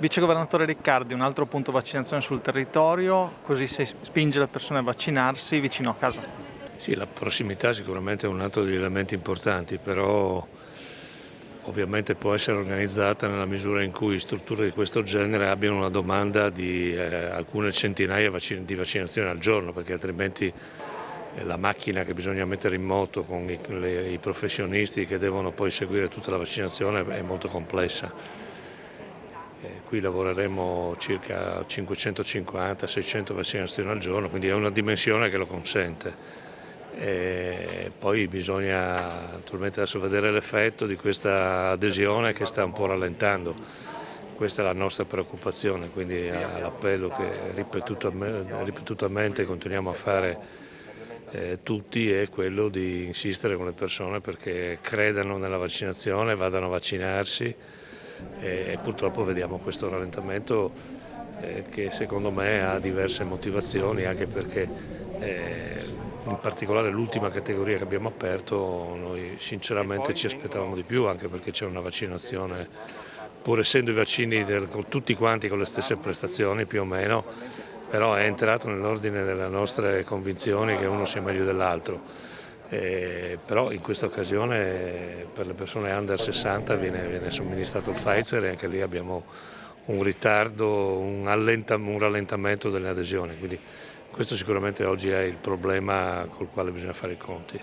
Vicegovernatore Riccardi, un altro punto vaccinazione sul territorio, così si spinge le persone a vaccinarsi vicino a casa. Sì, la prossimità sicuramente è un altro degli elementi importanti, però ovviamente può essere organizzata nella misura in cui strutture di questo genere abbiano una domanda di alcune centinaia di vaccinazioni al giorno, perché altrimenti la macchina che bisogna mettere in moto con i professionisti che devono poi seguire tutta la vaccinazione è molto complessa. Qui lavoreremo circa 550-600 vaccinazioni al giorno, quindi è una dimensione che lo consente. Poi bisogna naturalmente adesso vedere l'effetto di questa adesione che sta un po' rallentando. Questa è la nostra preoccupazione, quindi l'appello che ripetutamente continuiamo a fare tutti è quello di insistere con le persone perché credano nella vaccinazione, vadano a vaccinarsi e purtroppo vediamo questo rallentamento che secondo me ha diverse motivazioni, anche perché in particolare l'ultima categoria che abbiamo aperto noi sinceramente ci aspettavamo di più, anche perché c'è una vaccinazione, pur essendo i vaccini tutti quanti con le stesse prestazioni più o meno, però è entrato nell'ordine delle nostre convinzioni che uno sia meglio dell'altro. Però in questa occasione per le persone under 60 viene somministrato il Pfizer e anche lì abbiamo un ritardo, un rallentamento delle adesioni, quindi questo sicuramente oggi è il problema col quale bisogna fare i conti.